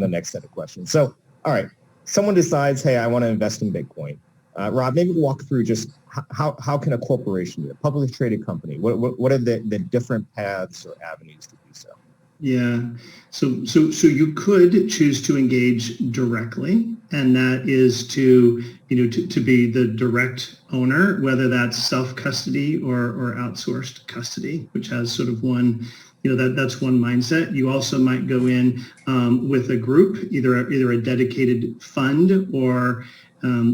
the next set of questions. So, all right, someone decides, hey, I want to invest in Bitcoin. Rob, maybe walk through just how can a corporation do it, a publicly traded company? What are the different paths or avenues to do so? Yeah, so you could choose to engage directly, and that is to be the direct owner, whether that's self-custody or outsourced custody, which has sort of one, that's one mindset. You also might go in with a group, either a dedicated fund, or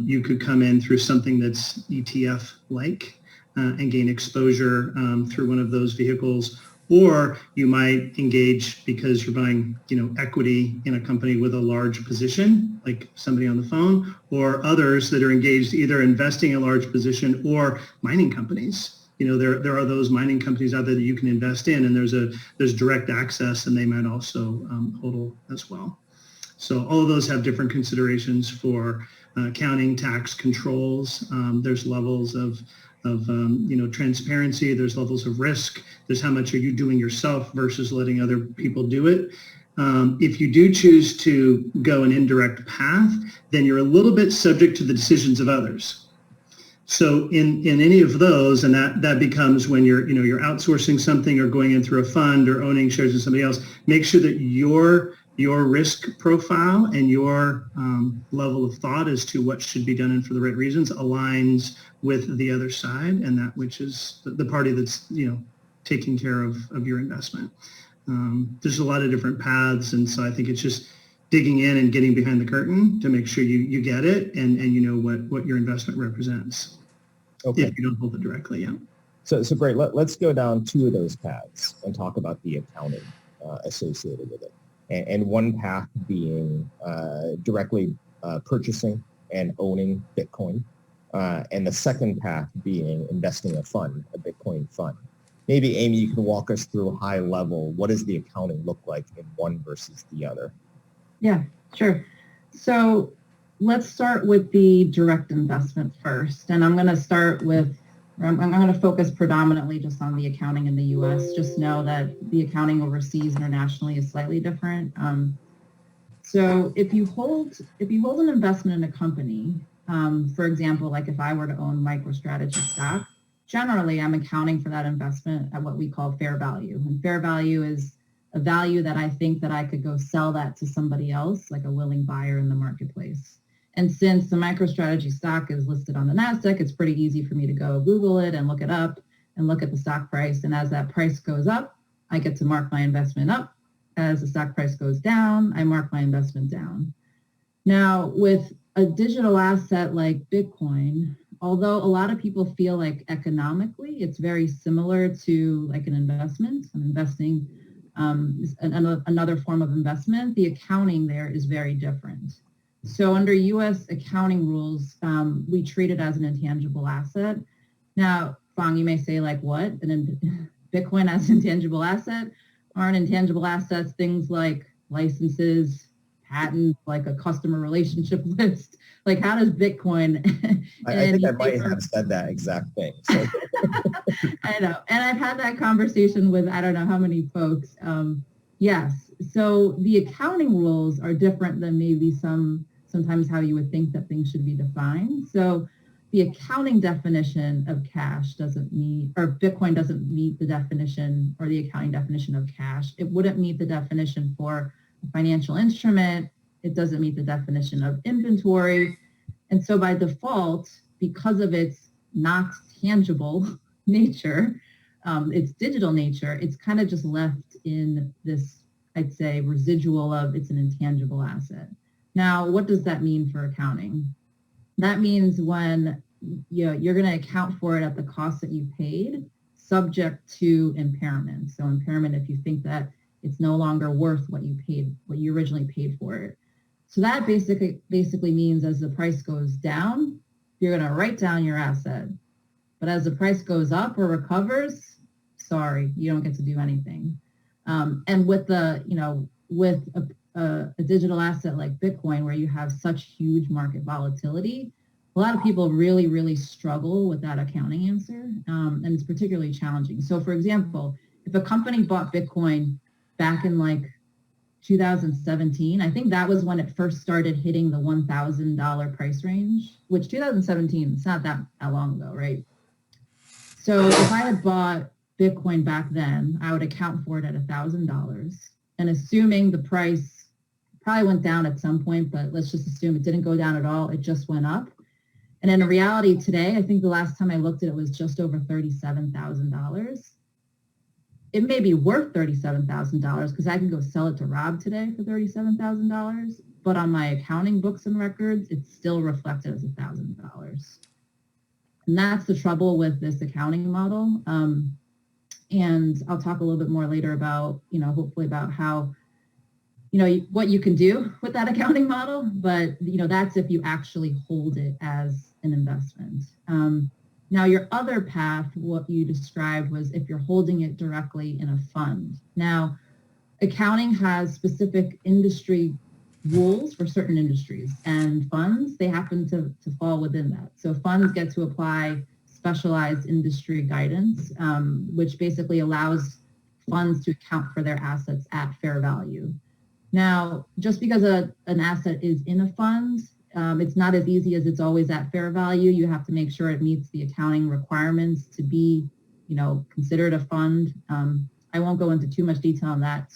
you could come in through something that's ETF-like and gain exposure through one of those vehicles. Or you might engage because you're buying, equity in a company with a large position, like somebody on the phone, or others that are engaged either investing in a large position or mining companies. There are those mining companies out there that you can invest in, and there's direct access, and they might also HODL as well. So all of those have different considerations for accounting, tax controls. There's levels of transparency. There's levels of risk. There's how much are you doing yourself versus letting other people do it. If you do choose to go an indirect path, then you're a little bit subject to the decisions of others. So in any of those, and that becomes when you're outsourcing something or going in through a fund or owning shares of somebody else, make sure that your risk profile and your level of thought as to what should be done and for the right reasons aligns with the other side, and that which is the party that's taking care of your investment. There's a lot of different paths, and so I think it's just digging in and getting behind the curtain to make sure you get it and you know what your investment represents. Okay. If you don't hold it directly, yeah. So great. Let's go down two of those paths and talk about the accounting associated with it. And one path being directly purchasing and owning Bitcoin, and the second path being investing in a fund, a Bitcoin fund. Maybe, Amy, you can walk us through high level, what does the accounting look like in one versus the other? Yeah, sure. So let's start with the direct investment first. And I'm going to focus predominantly just on the accounting in the U.S. Just know that the accounting overseas internationally is slightly different. So if you hold an investment in a company, for example, like if I were to own MicroStrategy stock, generally I'm accounting for that investment at what we call fair value. And fair value is a value that I think that I could go sell that to somebody else, like a willing buyer in the marketplace. And since the MicroStrategy stock is listed on the NASDAQ, it's pretty easy for me to go Google it and look it up and look at the stock price. And as that price goes up, I get to mark my investment up. As the stock price goes down, I mark my investment down. Now, with a digital asset like Bitcoin, although a lot of people feel like economically it's very similar to like an investment, investing, another form of investment, the accounting there is very different. So under U.S. accounting rules, we treat it as an intangible asset. Now, Phong, you may say like, what? Bitcoin as an intangible asset? Aren't intangible assets things like licenses, patents, like a customer relationship list? Like how does Bitcoin... I think I might have said that exact thing. So. I know. And I've had that conversation with I don't know how many folks. Yes. So the accounting rules are different than maybe sometimes how you would think that things should be defined. So the accounting definition of cash doesn't meet, or Bitcoin doesn't meet the definition or the accounting definition of cash. It wouldn't meet the definition for a financial instrument. It doesn't meet the definition of inventory. And so by default, because of its not tangible nature, its digital nature, it's kind of just left in this, I'd say, residual of it's an intangible asset. Now, what does that mean for accounting? That means when you're going to account for it at the cost that you paid, subject to impairment. So impairment, if you think that it's no longer worth what you originally paid for it. So that basically means as the price goes down, you're going to write down your asset. But as the price goes up or recovers, sorry, you don't get to do anything. And with a digital asset like Bitcoin, where you have such huge market volatility, a lot of people really, really struggle with that accounting answer, and it's particularly challenging. So for example, if a company bought Bitcoin back in like 2017. I think that was when it first started hitting the $1,000 price range, which 2017, it's not that long ago, right? So if I had bought Bitcoin back then, I would account for it at $1,000. And assuming the price probably went down at some point, but let's just assume it didn't go down at all, it just went up. And in reality today, I think the last time I looked at it was just over $37,000. It may be worth $37,000 because I can go sell it to Rob today for $37,000, but on my accounting books and records, it's still reflected as $1,000. And that's the trouble with this accounting model. And I'll talk a little bit more later about, hopefully about how, what you can do with that accounting model, but, that's if you actually hold it as an investment. Now, your other path, what you described was if you're holding it directly in a fund. Now, accounting has specific industry rules for certain industries, and funds, they happen to fall within that. So funds get to apply specialized industry guidance, which basically allows funds to account for their assets at fair value. Now, just because an asset is in a fund, it's not as easy as it's always at fair value. You have to make sure it meets the accounting requirements to be, considered a fund. I won't go into too much detail on that.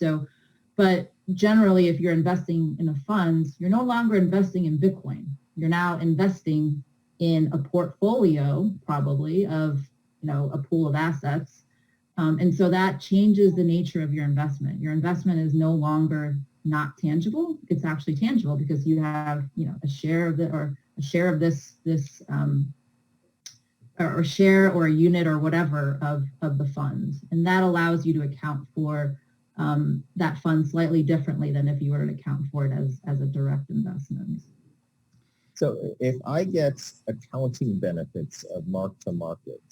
But generally, if you're investing in a fund, you're no longer investing in Bitcoin. You're now investing in a portfolio, probably, of, a pool of assets. And so that changes the nature of your investment. Your investment is no longer not tangible. It's actually tangible because you have, a share of it or a share of this or share or a unit or whatever of the fund. And that allows you to account for that fund slightly differently than if you were to account for it as a direct investment. So if I get accounting benefits of mark-to-market,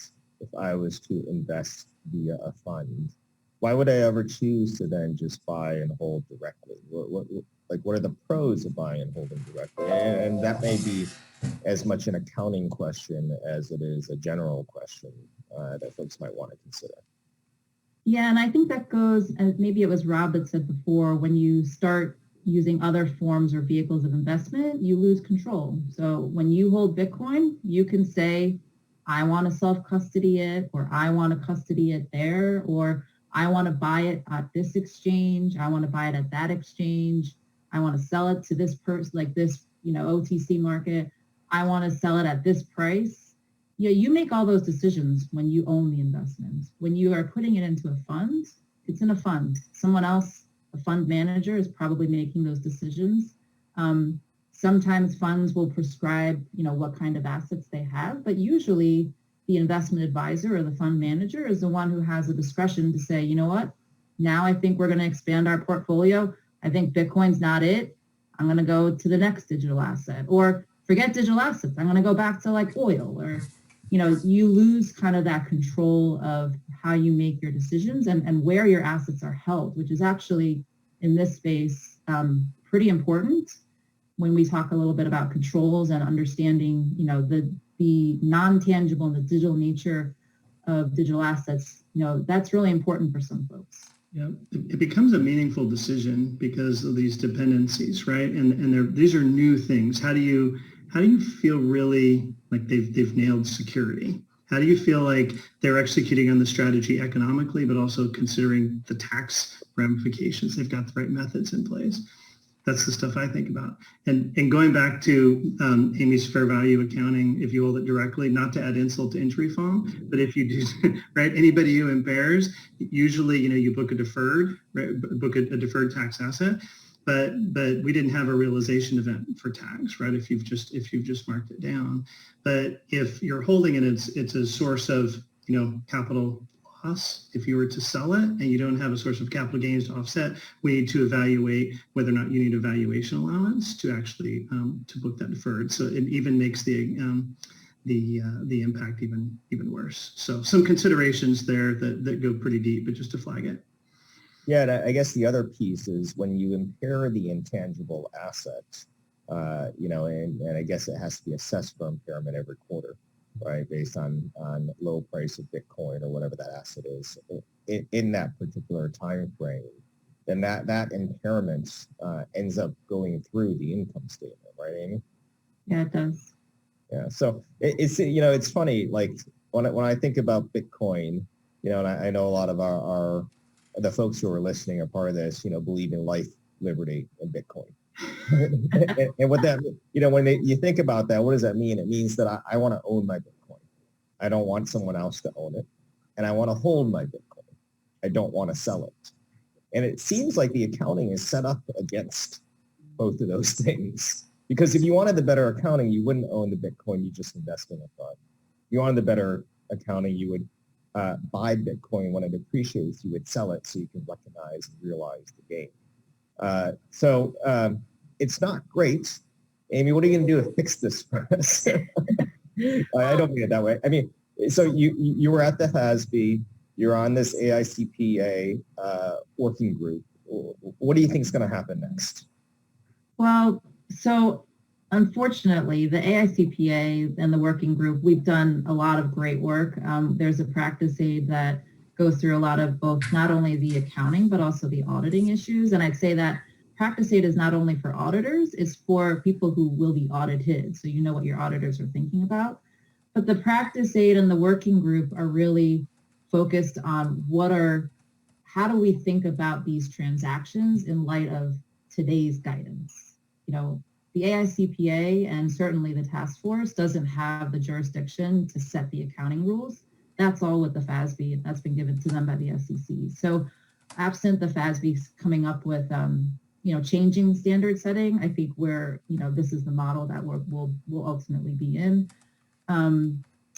if I was to invest via a fund, why would I ever choose to then just buy and hold directly? What are the pros of buying and holding directly? And that may be as much an accounting question as it is a general question that folks might want to consider. Yeah, and I think that goes, and maybe it was Rob that said before, when you start using other forms or vehicles of investment, you lose control. So when you hold Bitcoin, you can say, I want to self-custody it, or I want to custody it there, or I want to buy it at this exchange. I want to buy it at that exchange. I want to sell it to this person, like this, OTC market. I want to sell it at this price. Yeah, you make all those decisions when you own the investment. When you are putting it into a fund, it's in a fund. Someone else, a fund manager, is probably making those decisions. Sometimes funds will prescribe, what kind of assets they have, but usually the investment advisor or the fund manager is the one who has the discretion to say, you know what, now I think we're going to expand our portfolio. I think Bitcoin's not it. I'm going to go to the next digital asset, or forget digital assets. I'm going to go back to like oil, or, you lose kind of that control of how you make your decisions and where your assets are held, which is actually in this space pretty important when we talk a little bit about controls and understanding, the non-tangible and the digital nature of digital assets. That's really important for some folks. Yeah, it becomes a meaningful decision because of these dependencies, right? And these are new things. How do you feel really like they've nailed security? How do you feel like they're executing on the strategy economically, but also considering the tax ramifications? They've got the right methods in place. That's the stuff I think about. And going back to Amy's fair value accounting, if you hold it directly, not to add insult to injury, Phong, but if you do, right, anybody who impairs, usually, you book a deferred, right, book a deferred tax asset, but we didn't have a realization event for tax, right, if you've just marked it down. But if you're holding it, it's a source of, capital loss. If you were to sell it and you don't have a source of capital gains to offset, we need to evaluate whether or not you need a valuation allowance to actually to book that deferred. So it even makes the impact even worse. So some considerations there that go pretty deep, but just to flag it. Yeah, and I guess the other piece is when you impair the intangible asset, and I guess it has to be assessed for impairment every quarter, right, based on low price of Bitcoin or whatever that asset is in that particular time frame. then that impairment ends up going through the income statement, right, Amy? Yeah, it does. Yeah, so it's funny, like when I think about Bitcoin, and I know a lot of the folks who are listening are part of this, believe in life, liberty, and Bitcoin. and what that, when you think about that, what does that mean? It means that I want to own my Bitcoin. I don't want someone else to own it. And I want to hold my Bitcoin. I don't want to sell it. And it seems like the accounting is set up against both of those things. Because if you wanted the better accounting, you wouldn't own the Bitcoin, you just invest in a fund. If you wanted the better accounting, you would buy Bitcoin when it appreciates, you would sell it so you can recognize and realize the gain. So it's not great. Amy, what are you going to do to fix this for us? I don't mean it that way. I mean, so you were at the FASB, you're on this AICPA working group. What do you think is going to happen next? Well, so unfortunately, the AICPA and the working group, we've done a lot of great work. There's a practice aid that goes through a lot of both not only the accounting, but also the auditing issues. And I'd say that practice aid is not only for auditors, it's for people who will be audited. So you know what your auditors are thinking about. But the practice aid and the working group are really focused on how do we think about these transactions in light of today's guidance? The AICPA and certainly the task force doesn't have the jurisdiction to set the accounting rules. That's all with the FASB. That's been given to them by the SEC. So absent the FASB coming up with, changing standard setting, I think this is the model that we'll ultimately be in.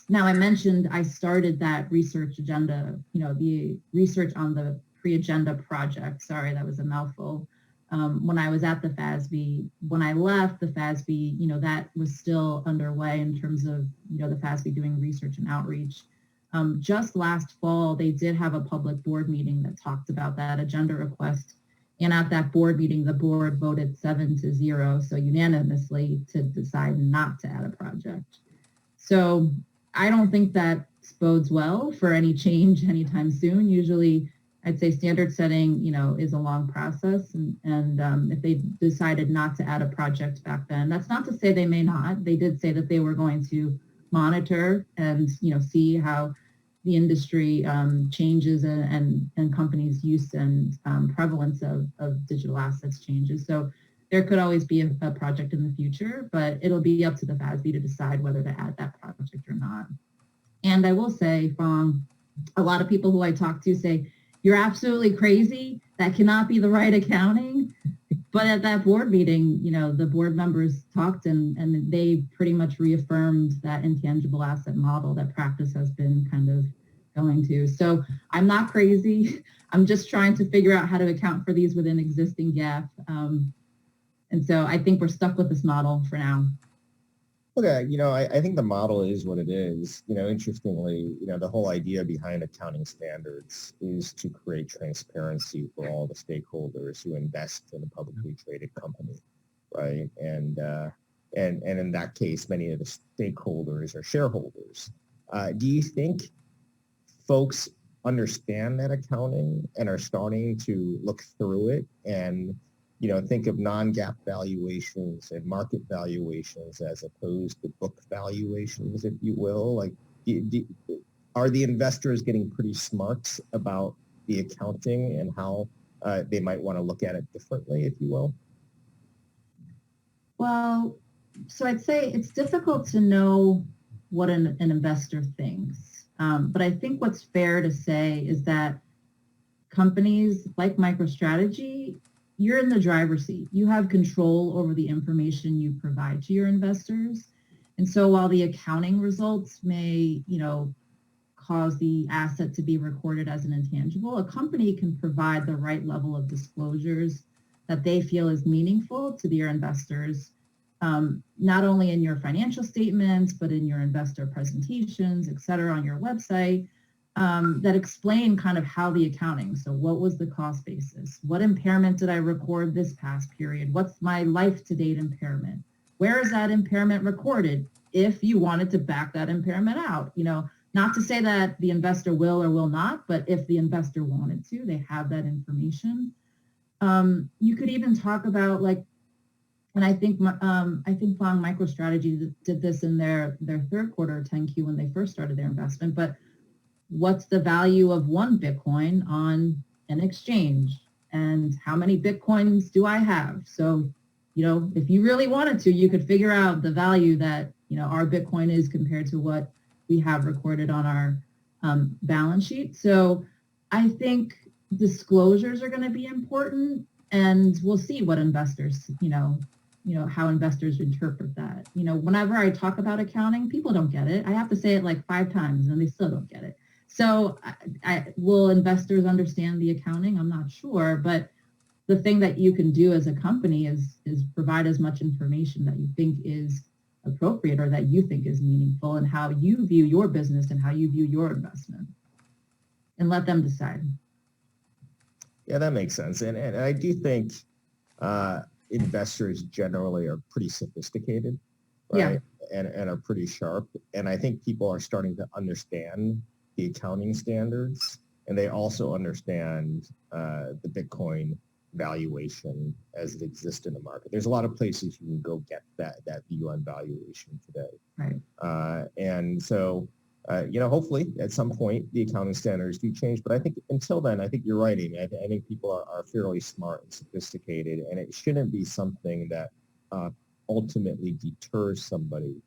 Now, I mentioned I started that research agenda, the research on the pre-agenda project. Sorry, that was a mouthful. When I was at the FASB, when I left the FASB, that was still underway in terms of, the FASB doing research and outreach. Just last fall, they did have a public board meeting that talked about that agenda request. And at that board meeting, the board voted 7-0, so unanimously, to decide not to add a project. So I don't think that bodes well for any change anytime soon. Usually, I'd say standard setting, is a long process. And if they decided not to add a project back then, that's not to say they may not. They did say that they were going to monitor and, see how the industry changes and companies' use and prevalence of digital assets changes. So there could always be a project in the future, but it'll be up to the FASB to decide whether to add that project or not. And I will say, Phong, a lot of people who I talk to say, you're absolutely crazy. That cannot be the right accounting. But at that board meeting, the board members talked and they pretty much reaffirmed that intangible asset model that practice has been kind of going to. So I'm not crazy. I'm just trying to figure out how to account for these within existing GAAP. And so I think we're stuck with this model for now. Okay, I think the model is what it is. Interestingly, the whole idea behind accounting standards is to create transparency for all the stakeholders who invest in a publicly traded company, right? And in that case, many of the stakeholders are shareholders. Do you think folks understand that accounting and are starting to look through it and think of non-GAAP valuations and market valuations as opposed to book valuations, if you will? Like, are the investors getting pretty smart about the accounting and how they might want to look at it differently, if you will? Well, so I'd say it's difficult to know what an investor thinks. But I think what's fair to say is that companies like MicroStrategy, you're in the driver's seat. You have control over the information you provide to your investors. And so while the accounting results may, cause the asset to be recorded as an intangible, a company can provide the right level of disclosures that they feel is meaningful to their investors, not only in your financial statements, but in your investor presentations, et cetera, on your website. That explain kind of how the accounting, so what was the cost basis? What impairment did I record this past period? What's my life-to-date impairment? Where is that impairment recorded? If you wanted to back that impairment out, not to say that the investor will or will not, but if the investor wanted to, they have that information. You could even talk about like, and I think Phong MicroStrategy did this in their third quarter 10Q when they first started their investment, but what's the value of one Bitcoin on an exchange? And how many Bitcoins do I have? So, if you really wanted to, you could figure out the value that, our Bitcoin is compared to what we have recorded on our balance sheet. So I think disclosures are going to be important, and we'll see what investors, how investors interpret that. Whenever I talk about accounting, people don't get it. I have to say it like 5 times and they still don't get it. So will investors understand the accounting? I'm not sure, but the thing that you can do as a company is provide as much information that you think is appropriate or that you think is meaningful, and how you view your business and how you view your investment, and let them decide. Yeah, that makes sense. And I do think investors generally are pretty sophisticated, right? Yeah. And are pretty sharp. And I think people are starting to understand the accounting standards, and they also understand the Bitcoin valuation as it exists in the market. There's a lot of places you can go get that view on valuation today. Right. And so, hopefully at some point the accounting standards do change. But I think until then, I think you're right, Amy. I think people are fairly smart and sophisticated, and it shouldn't be something that ultimately deters somebody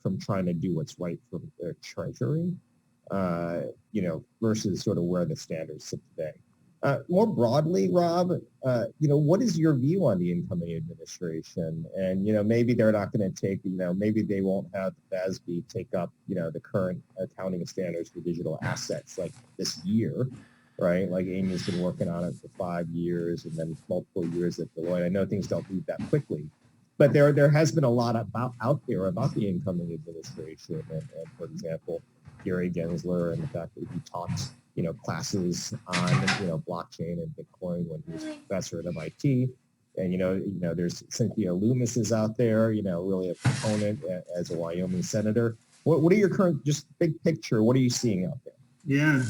from trying to do what's right for their treasury, versus sort of where the standards sit today. More broadly, Rob, what is your view on the incoming administration? And, maybe they're not going to take, maybe they won't have the FASB take up, the current accounting standards for digital assets like this year, right? Like Amy's been working on it for 5 years and then multiple years at Deloitte. I know things don't move that quickly, but there has been a lot out there about the incoming administration. And for example, Gary Gensler and the fact that he taught classes on blockchain and Bitcoin when he was a professor at MIT, and there's Cynthia Loomis is out there, really a proponent as a Wyoming senator. What are your current, just big picture? What are you seeing out there? Yeah,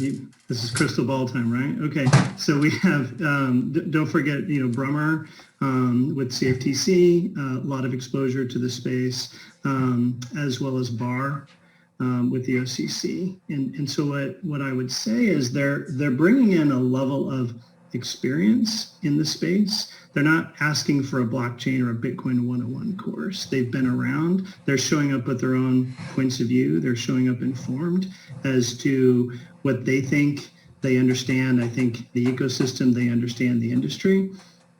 this is crystal ball time, right? Okay, so we have, don't forget, Brummer with CFTC, a lot of exposure to the space, as well as Barr with the OCC. And so what I would say is they're bringing in a level of experience in the space. They're not asking for a blockchain or a Bitcoin 101 course. They've been around. They're showing up with their own points of view. They're showing up informed as to what they think. They understand, I think, the ecosystem. They understand the industry.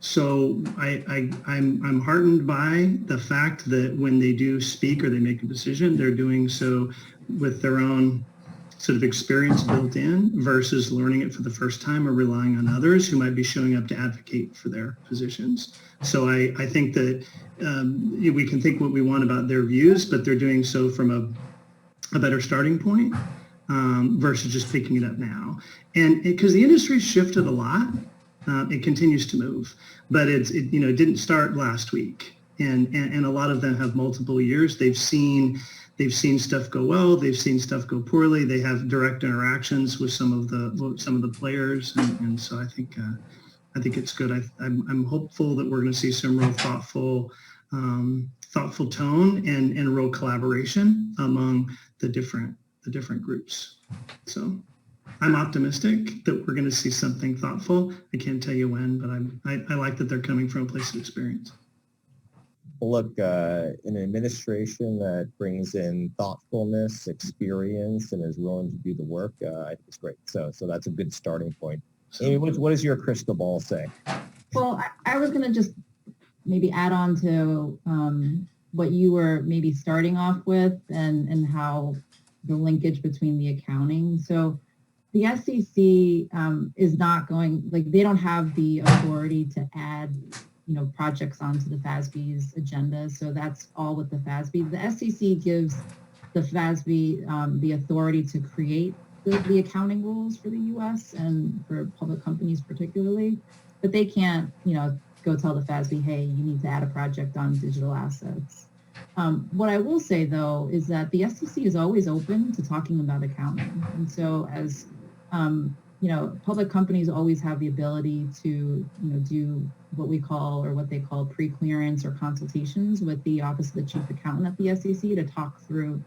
So I'm heartened by the fact that when they do speak or they make a decision, they're doing so with their own sort of experience built in versus learning it for the first time or relying on others who might be showing up to advocate for their positions. So I think that we can think what we want about their views, but they're doing so from a better starting point versus just picking it up now. And because the industry's shifted a lot, it continues to move, but it didn't start last week. And a lot of them have multiple years. They've seen stuff go well. They've seen stuff go poorly. They have direct interactions with some of the players, and so I think it's good. I'm hopeful that we're going to see some real thoughtful tone and real collaboration among the different groups. So I'm optimistic that we're going to see something thoughtful. I can't tell you when, but I like that they're coming from a place of experience. Well, look, an administration that brings in thoughtfulness, experience, and is willing to do the work, I think it's great. So that's a good starting point. Amy, what does your crystal ball say? Well, I was going to just maybe add on to what you were maybe starting off with and how the linkage between the accounting. So the SEC is not going, they don't have the authority to add projects onto the FASB's agenda. So that's all with the FASB. The SEC gives the FASB the authority to create the accounting rules for the U.S. and for public companies particularly, but they can't, go tell the FASB, hey, you need to add a project on digital assets. What I will say, though, is that the SEC is always open to talking about accounting. And so as public companies always have the ability to, do what we call or what they call pre-clearance or consultations with the Office of the Chief Accountant at the SEC to talk through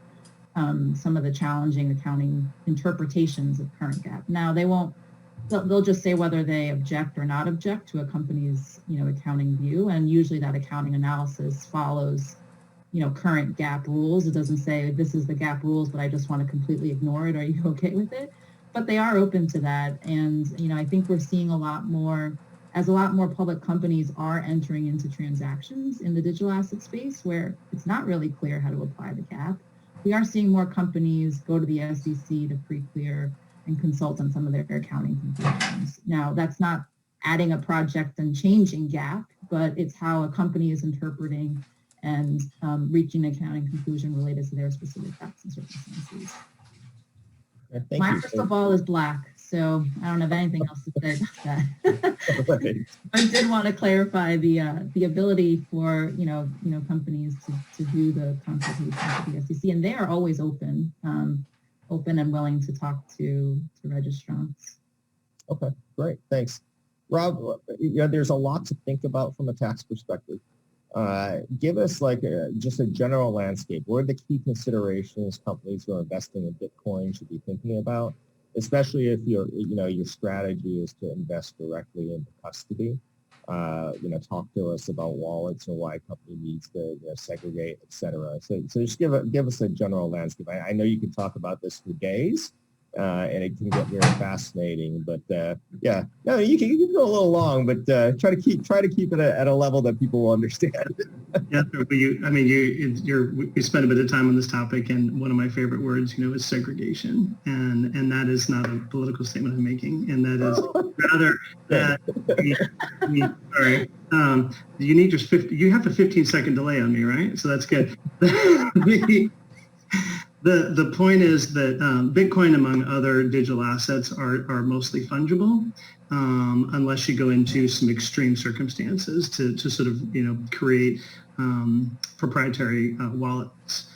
some of the challenging accounting interpretations of current GAAP. Now, they'll just say whether they object or not object to a company's, accounting view, and usually that accounting analysis follows, current GAAP rules. It doesn't say this is the GAAP rules, but I just want to completely ignore it. Are you okay with it? But they are open to that, and I think we're seeing a lot more public companies are entering into transactions in the digital asset space where it's not really clear how to apply the GAAP. We are seeing more companies go to the SEC to pre-clear and consult on some of their accounting conclusions. Now, that's not adding a project and changing GAAP, but it's how a company is interpreting and reaching an accounting conclusion related to their specific facts and circumstances. My crystal ball is black, so I don't have anything else to say about that. I did want to clarify the ability for companies to do the consultation with the SEC, and they are always open and willing to talk to registrants. Okay, great, thanks, Rob. There's a lot to think about from a tax perspective. Give us just a general landscape. What are the key considerations companies who are investing in Bitcoin should be thinking about, especially if your strategy is to invest directly into custody? Talk to us about wallets and why a company needs to segregate, et cetera. So just give us a general landscape. I know you can talk about this for days. And it can get very fascinating, but you can go a little long, but try to keep it at a level that people will understand. Yeah, we spent a bit of time on this topic, and one of my favorite words, is segregation, and that is not a political statement I'm making, and that is rather that you need just 50. You have a 15-second delay on me, right? So that's good. The point is that Bitcoin, among other digital assets, are mostly fungible unless you go into some extreme circumstances to sort of create proprietary wallets.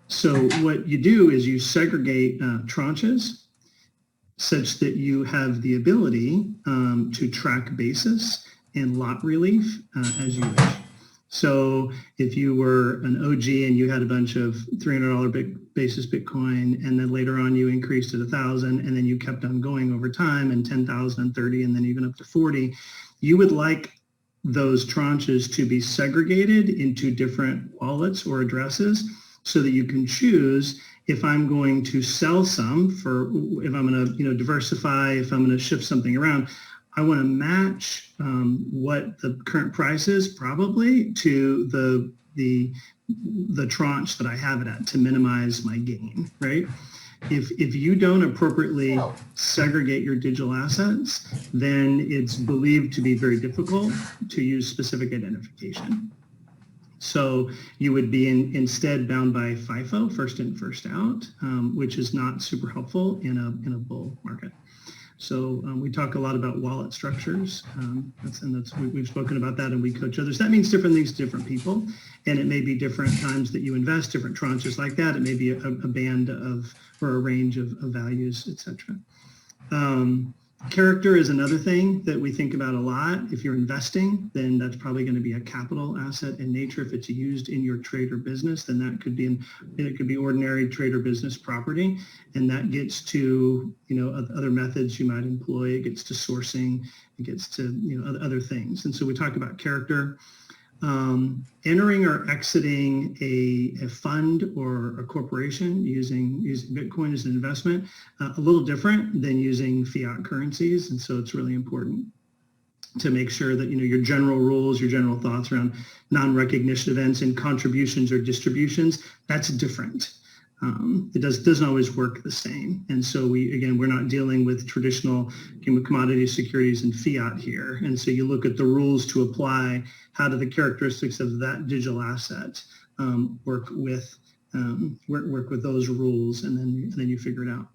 So what you do is you segregate tranches such that you have the ability to track basis and lot relief as you wish. So if you were an OG and you had a bunch of $300 basis Bitcoin, and then later on you increased it 1,000, and then you kept on going over time, and 10,000 and 30, and then even up to 40, you would like those tranches to be segregated into different wallets or addresses so that you can choose if I'm going to sell some if I'm going to diversify, if I'm going to shift something around. I want to match what the current price is probably to the tranche that I have it at to minimize my gain, right? If you don't appropriately segregate your digital assets, then it's believed to be very difficult to use specific identification. So you would be instead bound by FIFO, first in, first out, which is not super helpful in a bull market. So we talk a lot about wallet structures, we've spoken about that, and we coach others. That means different things to different people, and it may be different times that you invest, different tranches like that. It may be a band of or a range of values, etc. Character is another thing that we think about a lot. If you're investing, then that's probably going to be a capital asset in nature. If it's used in your trade or business, then that could be ordinary trade or business property, and that gets to other methods you might employ. It gets to sourcing. It gets to other things. And so we talk about character. Entering or exiting a fund or a corporation using Bitcoin as an investment, a little different than using fiat currencies. And so it's really important to make sure that your general rules, your general thoughts around non-recognition events and contributions or distributions, that's different. It doesn't always work the same. And so we're not dealing with traditional commodity securities and fiat here. And so you look at the rules to apply. How do the characteristics of that digital asset work with those rules, and then you figure it out.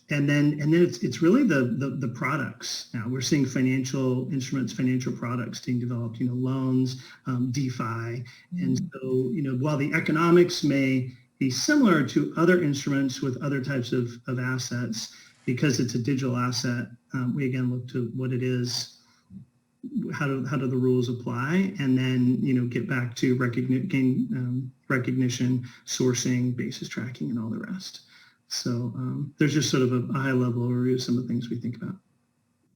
And then it's really the products. Now we're seeing financial instruments, financial products being developed, loans, DeFi. And so, while the economics may be similar to other instruments with other types of assets, because it's a digital asset, we again look to what it is, how do the rules apply, and then get back to recognition, sourcing, basis tracking, and all the rest. So there's just sort of a high level overview of some of the things we think about.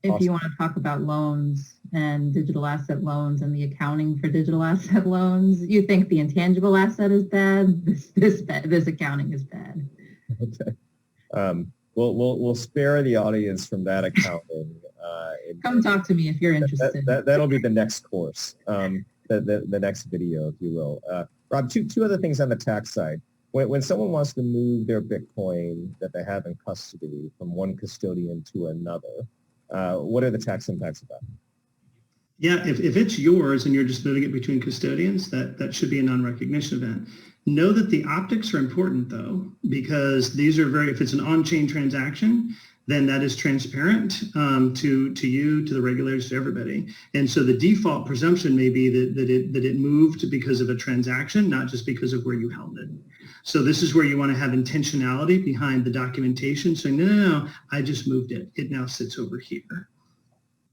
If you want to talk about loans and digital asset loans and the accounting for digital asset loans, you think the intangible asset is bad, this accounting is bad. Okay. We'll spare the audience from that accounting. Come talk to me if you're interested. That'll be the next course, the next video, if you will. Rob, two other things on the tax side. When someone wants to move their Bitcoin that they have in custody from one custodian to another, what are the tax impacts of that? Yeah, if it's yours and you're just moving it between custodians, that should be a non-recognition event. Know that the optics are important though, because these are if it's an on-chain transaction, then that is transparent to you, to the regulators, to everybody. And so the default presumption may be that it moved because of a transaction, not just because of where you held it. So this is where you want to have intentionality behind the documentation, saying, no, I just moved it. It now sits over here.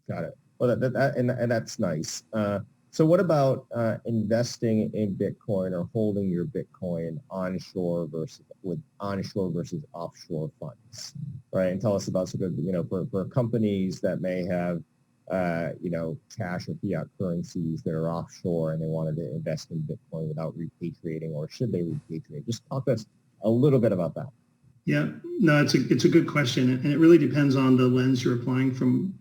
Got it. Well, and that's nice. So what about investing in Bitcoin or holding your Bitcoin onshore versus offshore funds, right? And tell us about sort of, for companies that may have, cash or fiat currencies that are offshore and they wanted to invest in Bitcoin without repatriating, or should they repatriate? Just talk to us a little bit about that. Yeah, no, it's a good question, and it really depends on the lens you're applying from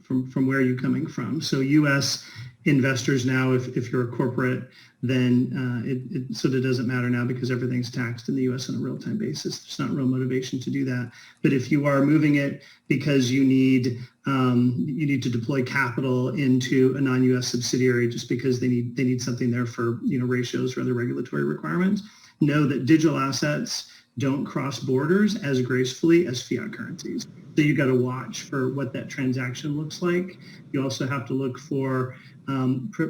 where you're coming from. So U.S. investors now, if you're a corporate, then it sort of doesn't matter now because everything's taxed in the U.S. on a real-time basis. There's not real motivation to do that. But if you are moving it because you need to deploy capital into a non-U.S. subsidiary just because they need something there for ratios or other regulatory requirements, know that digital assets don't cross borders as gracefully as fiat currencies. So you got to watch for what that transaction looks like. You also have to look for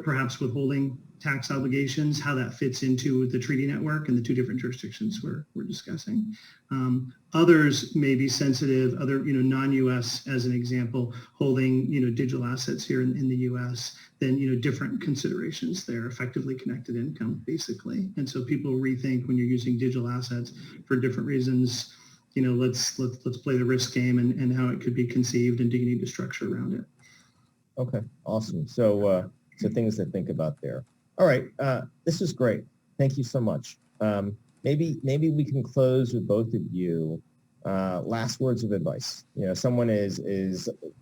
perhaps withholding tax obligations, how that fits into the treaty network and the two different jurisdictions we're discussing. Others may be sensitive, other non-U.S. as an example, holding digital assets here in the U.S. Then different considerations there, effectively connected income basically. And so people rethink when you're using digital assets for different reasons. Let's play the risk game and how it could be conceived, and do you need to structure around it? Okay, awesome. So things to think about there. All right, this is great. Thank you so much. Maybe we can close with both of you. Last words of advice. Someone is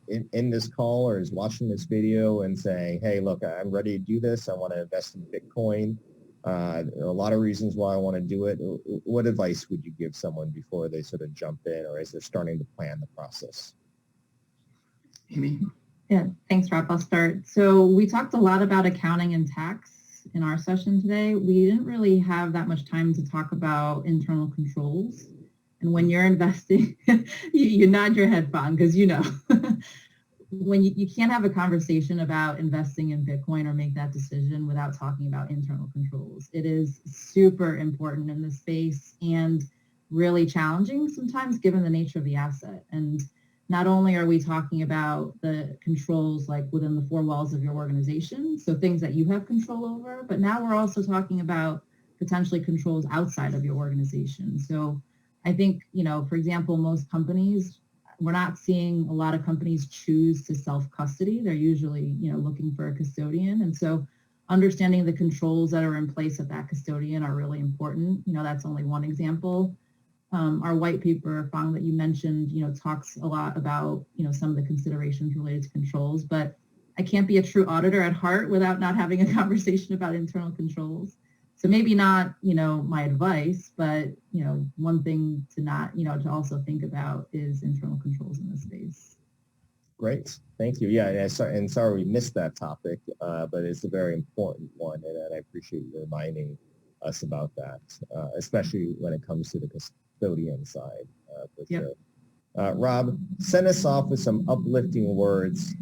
in this call or is watching this video and saying, hey, look, I'm ready to do this. I want to invest in Bitcoin. There are a lot of reasons why I want to do it. What advice would you give someone before they sort of jump in, or as they're starting to plan the process? Amy? Yeah, thanks, Rob. I'll start. So we talked a lot about accounting and tax in our session today. We didn't really have that much time to talk about internal controls. And when you're investing, you nod your head, Phong, because when you can't have a conversation about investing in Bitcoin or make that decision without talking about internal controls. It is super important in this space and really challenging sometimes given the nature of the asset. And not only are we talking about the controls like within the four walls of your organization, so things that you have control over, but now we're also talking about potentially controls outside of your organization. So I think, for example, most companies, we're not seeing a lot of companies choose to self-custody. They're usually, looking for a custodian. And so understanding the controls that are in place at that custodian are really important. That's only one example. Our white paper, Phong, that you mentioned, talks a lot about, some of the considerations related to controls, but I can't be a true auditor at heart without not having a conversation about internal controls. So maybe not, my advice, but, one thing to not, to also think about is internal controls in this space. Great. Thank you. Yeah, and sorry we missed that topic, but it's a very important one, and I appreciate you reminding us about that, especially when it comes to the custodian side. Yep. Rob, send us off with some uplifting words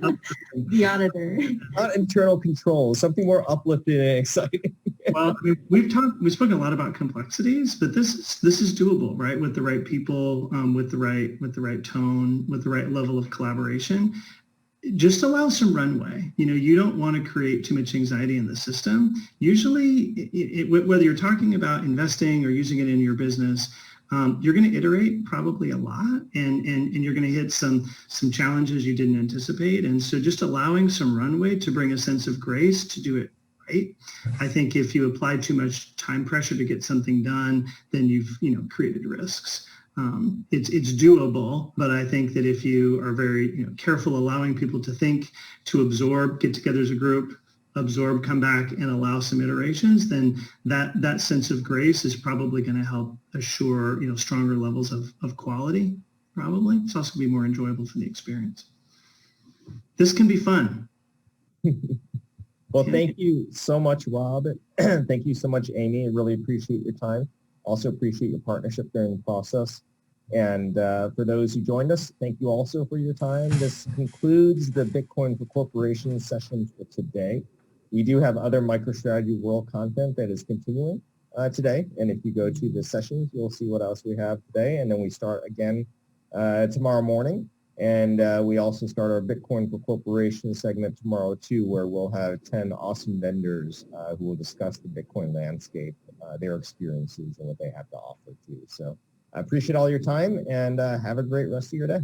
The auditor. Not internal controls, something more uplifting and exciting. Well, I mean, we've spoken a lot about complexities, but this is doable, right? With the right people, with the right tone, with the right level of collaboration. Just allow some runway. You don't want to create too much anxiety in the system. Usually, whether you're talking about investing or using it in your business, you're going to iterate probably a lot, and you're going to hit some challenges you didn't anticipate. And so just allowing some runway to bring a sense of grace to do it right. I think if you apply too much time pressure to get something done, then you've created risks. It's doable, but I think that if you are very careful, allowing people to think, to absorb, get together as a group, absorb, come back, and allow some iterations, then that sense of grace is probably going to help assure stronger levels of quality. Probably it's also going to be more enjoyable for the experience. This can be fun. Well, thank you so much, Rob. Thank you so much, Amy. I really appreciate your time. Also appreciate your partnership during the process. And for those who joined us, thank you also for your time. This concludes the Bitcoin for Corporations session for today. We do have other MicroStrategy World content that is continuing today. And if you go to the sessions, you'll see what else we have today. And then we start again tomorrow morning. And we also start our Bitcoin for Corporations segment tomorrow too, where we'll have 10 awesome vendors who will discuss the Bitcoin landscape, their experiences, and what they have to offer too. So I appreciate all your time, and have a great rest of your day.